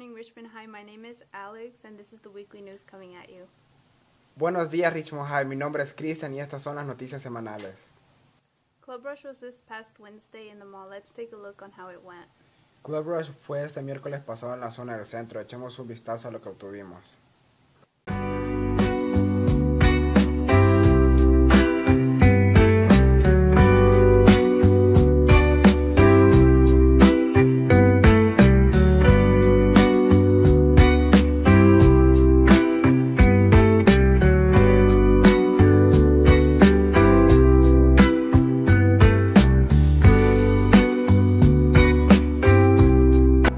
morning, Richmond High. My name is Alex, and this is the weekly news coming at you. Buenos días, Richmond High. Mi nombre es Christian y estas son las noticias semanales. Club Rush was this past Wednesday in the mall. Let's take a look on how it went. Club Rush fue este miércoles pasado en la zona del centro. Echemos un vistazo a lo que obtuvimos.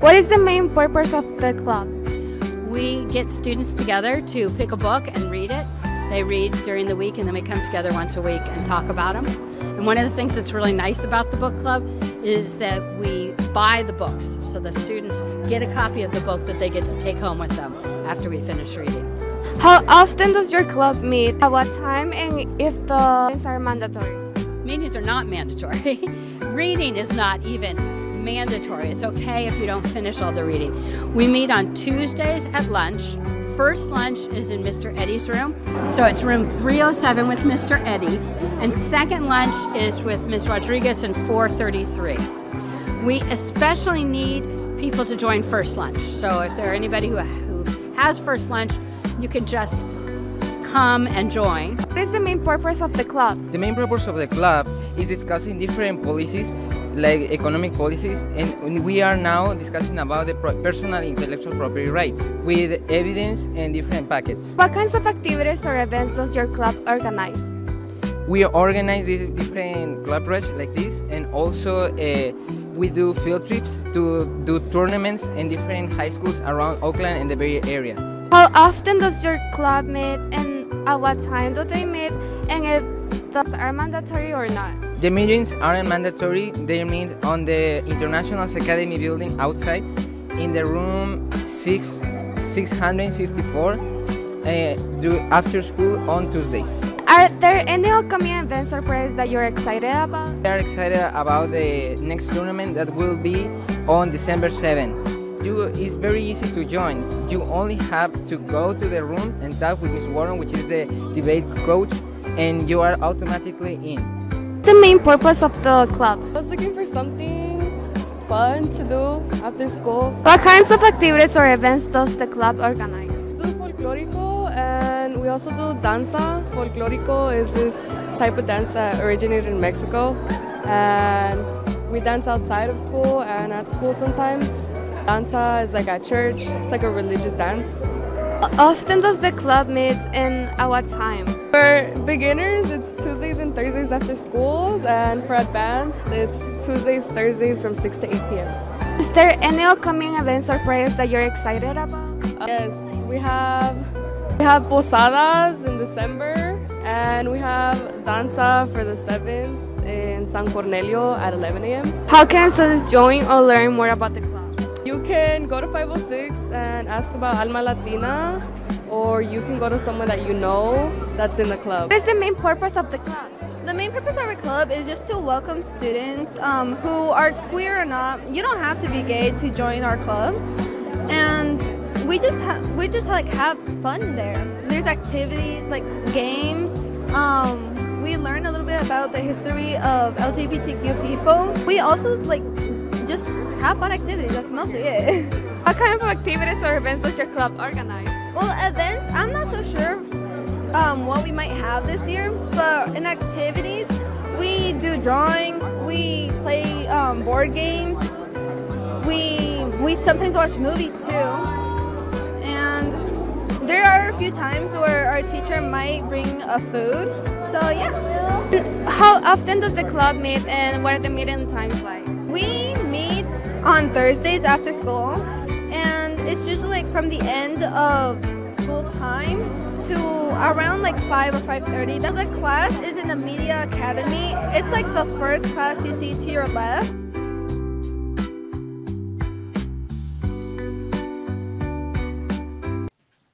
What is the main purpose of the club? We get students together to pick a book and read it. They read during the week and then we come together once a week and talk about them. And one of the things that's really nice about the book club is that we buy the books. So the students get a copy of the book that they get to take home with them after we finish reading. How often does your club meet? At what time, and if the meetings are mandatory? Meetings are not mandatory. Reading is not even mandatory. It's okay if you don't finish all the reading. We meet on Tuesdays at lunch. First lunch is in Mr. Eddie's room. So it's room 307 with Mr. Eddie. And second lunch is with Ms. Rodriguez in 433. We especially need people to join first lunch. So if there are anybody who has first lunch, you can just come and join. What is the main purpose of the club? The main purpose of the club is discussing different policies, like economic policies, and we are now discussing about the personal intellectual property rights with evidence and different packets. What kinds of activities or events does your club organize? We organize different club rush like this, and also we do field trips to do tournaments in different high schools around Oakland and the Bay Area. How often does your club meet, and at what time do they meet, and if those are mandatory or not? The meetings aren't mandatory. They meet on the International Academy building outside in the room 654 after school on Tuesdays. Are there any upcoming events or projects that you're excited about? We are excited about the next tournament that will be on December 7th. It's very easy to join. You only have to go to the room and talk with Ms. Warren, which is the debate coach, and you are automatically in. What's the main purpose of the club? I was looking for something fun to do after school. What kinds of activities or events does the club organize? We do folklorico, and we also do danza. Folklorico is this type of dance that originated in Mexico, and we dance outside of school and at school sometimes. Danza is like at church. It's like a religious dance. How often does the club meet, and at what time? For beginners, it's Tuesdays and Thursdays after schools, and for advanced, it's Tuesdays, Thursdays from 6 to 8 p.m. Is there any upcoming events or projects that you're excited about? Yes, we have posadas in December, and we have danza for the 7th in San Cornelio at 11 a.m. How can students join or learn more about the club? You can go to 506 and ask about Alma Latina, or you can go to someone that you know that's in the club. What is the main purpose of the club? The main purpose of our club is just to welcome students who are queer or not. You don't have to be gay to join our club, and we just have fun there. There's activities like games. We learn a little bit about the history of LGBTQ people. We also just have fun activities. That's mostly it. What kind of activities or events does your club organize? Well, events, I'm not so sure what we might have this year, but in activities, we do drawing, we play board games, we sometimes watch movies too, and there are a few times where our teacher might bring a food, so yeah. How often does the club meet, and what are the meeting times like? We meet on Thursdays after school, and it's usually from the end of school time to around 5 or 5:30. The class is in the Media Academy. It's like the first class you see to your left.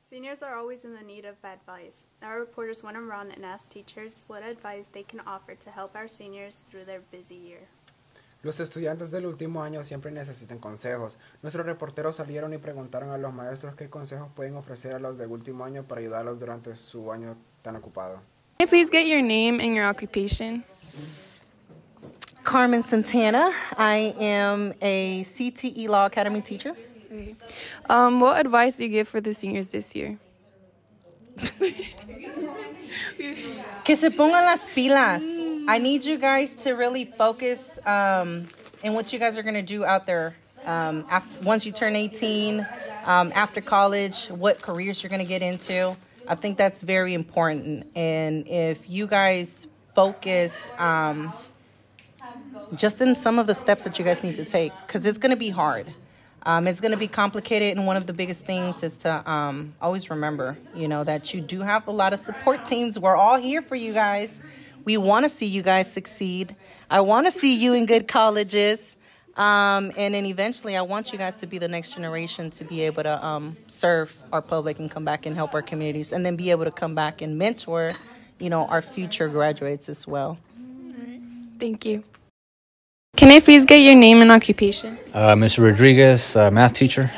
Seniors are always in the need of advice. Our reporters went around and asked teachers what advice they can offer to help our seniors through their busy year. Los estudiantes del último año siempre necesitan consejos. Nuestros reporteros salieron y preguntaron a los maestros qué consejos pueden ofrecer a los del último año para ayudarlos durante su año tan ocupado. Can I please get your name and your occupation? Carmen Santana. I am a CTE Law Academy teacher. Okay. What advice do you give for the seniors this year? Que se pongan las pilas. I need you guys to really focus in what you guys are going to do out there once you turn 18, after college, what careers you're going to get into. I think that's very important. And if you guys focus just in some of the steps that you guys need to take, because it's going to be hard. It's going to be complicated, and one of the biggest things is to always remember, that you do have a lot of support teams. We're all here for you guys. We want to see you guys succeed. I want to see you in good colleges. And then eventually I want you guys to be the next generation to be able to serve our public and come back and help our communities, and then be able to come back and mentor, our future graduates as well. Thank you. Can I please get your name and occupation? Mr. Rodriguez, math teacher.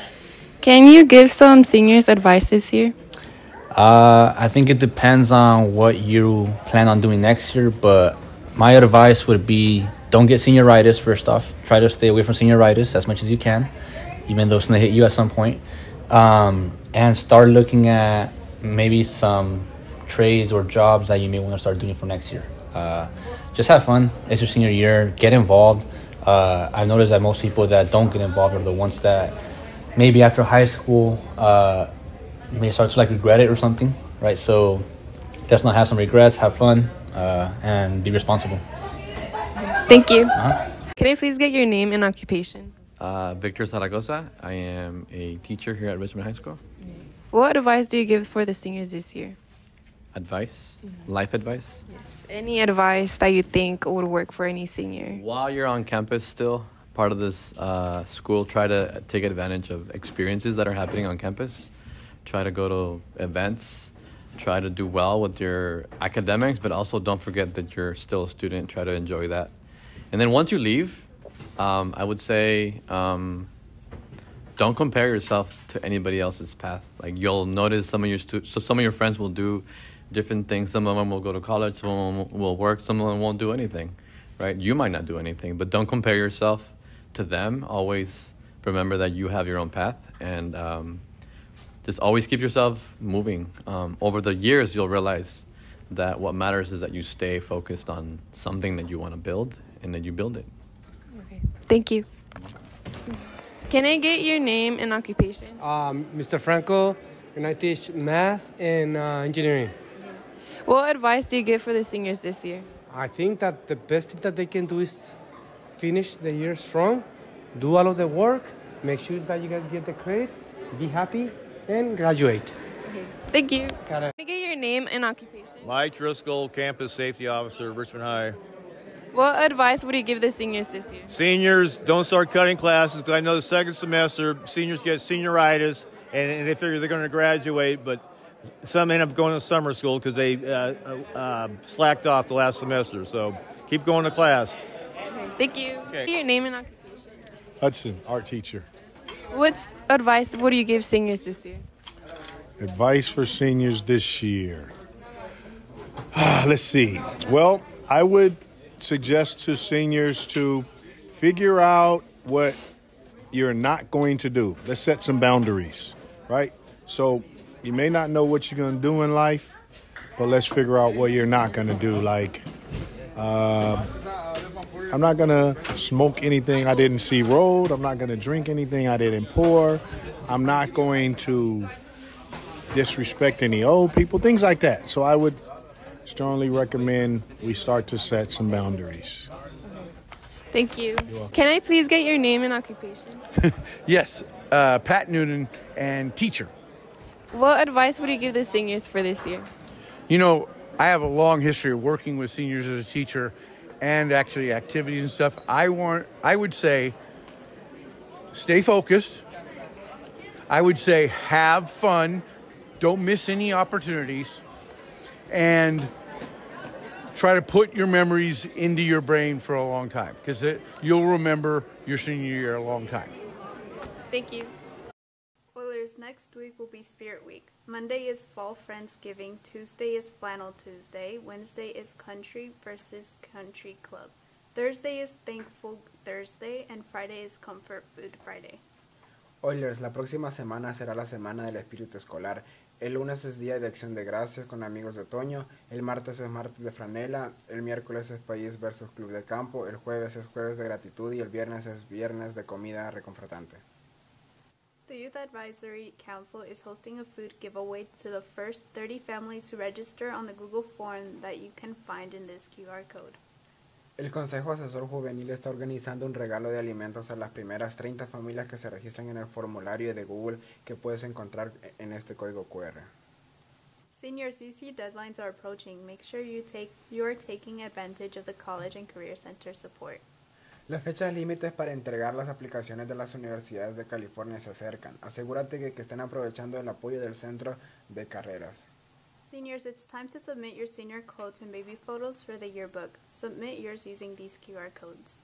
Can you give some seniors advice this year? I think it depends on what you plan on doing next year, but my advice would be don't get senioritis first off. Try to stay away from senioritis as much as you can, even though it's going to hit you at some point. And start looking at maybe some trades or jobs that you may want to start doing for next year. Just have fun. It's your senior year. Get involved. I've noticed that most people that don't get involved are the ones that maybe after high school may start to regret it or something, right? So let's not have some regrets. Have fun and be responsible. Thank you. Can I please get your name and occupation? Victor Zaragoza. I am a teacher here at Richmond High School. What advice do you give for the seniors this year? Advice? Life advice? Yes. Any advice that you think would work for any senior? While you're on campus still, part of this school, try to take advantage of experiences that are happening on campus. Try to go to events. Try to do well with your academics, but also don't forget that you're still a student. Try to enjoy that. And then once you leave, I would say don't compare yourself to anybody else's path. You'll notice some of your friends will do different things. Some of them will go to college, some of them will work, some of them won't do anything, right? You might not do anything, but don't compare yourself to them. Always remember that you have your own path, and just always keep yourself moving. Over the years, you'll realize that what matters is that you stay focused on something that you want to build, and that you build it. Okay. Thank you. Can I get your name and occupation? Mr. Franco, and I teach math and engineering. What advice do you give for the seniors this year? I think that the best thing that they can do is finish the year strong, do all of the work, make sure that you guys get the credit, be happy, and graduate. Okay. Thank you. Got it. Can I get your name and occupation? Mike Driscoll, Campus Safety Officer, Richmond High. What advice would you give the seniors this year? Seniors, don't start cutting classes, because I know the second semester, seniors get senioritis, and they figure they're going to graduate, but some end up going to summer school because they slacked off the last semester. So keep going to class. Okay. Thank you. Okay. Your name and occupation? Hudson, art teacher. What advice would you give seniors this year? Advice for seniors this year. Let's see. Well, I would suggest to seniors to figure out what you're not going to do. Let's set some boundaries, right? So you may not know what you're going to do in life, but let's figure out what you're not going to do. I'm not going to smoke anything I didn't see rolled. I'm not going to drink anything I didn't pour. I'm not going to disrespect any old people, things like that. So I would strongly recommend we start to set some boundaries. Thank you. Can I please get your name and occupation? Yes, Pat Noonan, and teacher. What advice would you give the seniors for this year? I have a long history of working with seniors as a teacher and actually activities and stuff. I would say stay focused. I would say have fun. Don't miss any opportunities. And try to put your memories into your brain for a long time, because you'll remember your senior year a long time. Thank you. Oilers, next week will be Spirit Week. Monday is Fall Friendsgiving, Tuesday is Flannel Tuesday, Wednesday is Country versus Country Club, Thursday is Thankful Thursday, and Friday is Comfort Food Friday. Oilers, la próxima semana será la semana del espíritu escolar. El lunes es día de acción de gracias con amigos de otoño, el martes es martes de franela, el miércoles es país versus club de campo, el jueves es jueves de gratitud y el viernes es viernes de comida reconfortante. The Youth Advisory Council is hosting a food giveaway to the first 30 families who register on the Google form that you can find in this QR code. El Consejo Asesor Juvenil está organizando un regalo de alimentos a las primeras 30 familias que se registran en el formulario de Google que puedes encontrar en este código QR. Seniors, you see deadlines are approaching. Make sure you are taking advantage of the College and Career Center support. Las fechas límites para entregar las aplicaciones de las universidades de California se acercan. Asegúrate que estén aprovechando el apoyo del Centro de Carreras. Seniors, it's time to submit your senior quotes and baby photos for the yearbook. Submit yours using these QR codes.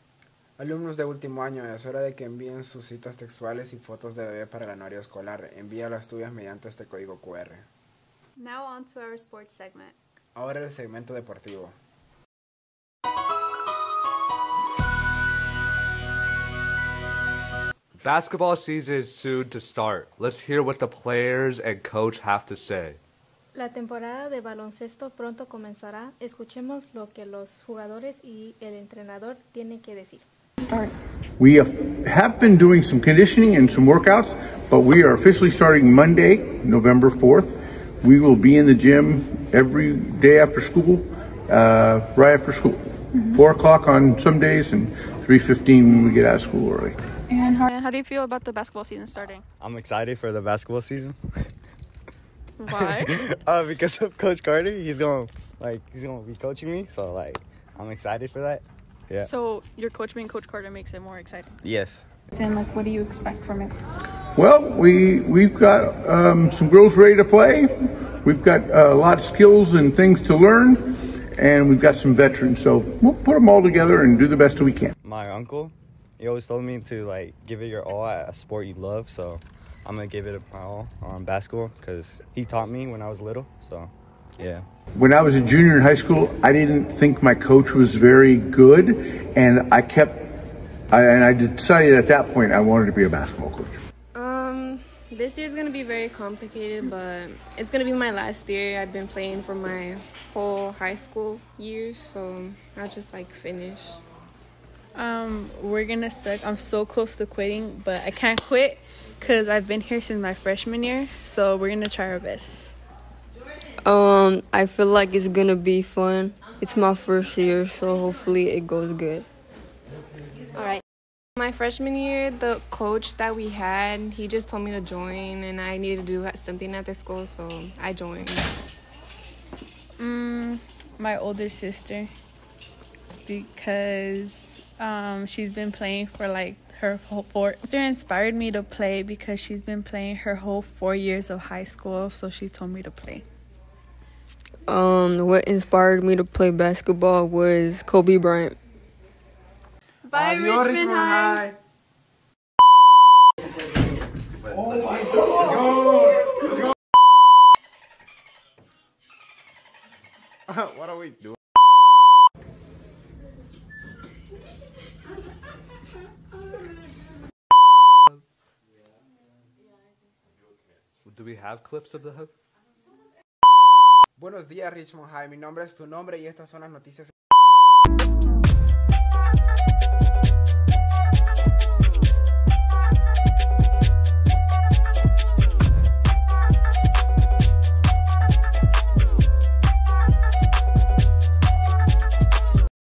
Alumnos de último año, es hora de que envíen sus citas textuales y fotos de bebé para el anuario escolar. Envía las tuyas mediante este código QR. Now on to our sports segment. Ahora el segmento deportivo. Basketball season is soon to start. Let's hear what the players and coach have to say. La temporada de baloncesto pronto comenzará. Escuchemos lo que los jugadores y el entrenador tienen que decir. We have been doing some conditioning and some workouts, but we are officially starting Monday, November 4th. We will be in the gym every day after school, right after school. 4 o'clock on some days and 3:15 when we get out of school early. And how do you feel about the basketball season starting? I'm excited for the basketball season. Why? Because of Coach Carter. He's gonna be coaching me, so I'm excited for that. Yeah. So your coach being Coach Carter makes it more exciting. Yes. And what do you expect from it? Well, we've got some girls ready to play. We've got a lot of skills and things to learn, and we've got some veterans. So we'll put them all together and do the best we can. My uncle, he always told me to give it your all at a sport you love. So I'm gonna give it my all on basketball because he taught me when I was little. So yeah. When I was a junior in high school, I didn't think my coach was very good, and I decided at that point I wanted to be a basketball coach. This year's gonna be very complicated, but it's gonna be my last year. I've been playing for my whole high school years, so I'll just finish. We're gonna suck. I'm so close to quitting, but I can't quit because I've been here since my freshman year, so we're gonna try our best. I feel like it's gonna be fun. It's my first year, so hopefully it goes good. All right. My freshman year, the coach that we had, he just told me to join, and I needed to do something after school, so I joined. My older sister, because she's been playing for her whole Sister inspired me to play because she's been playing her whole 4 years of high school, so she told me to play. What inspired me to play basketball was Kobe Bryant. Bye, Richmond High. Oh my God! What are we doing? Do we have clips of the hub? Buenos días, Richmond High. Mi nombre es tu nombre y estas son las noticias.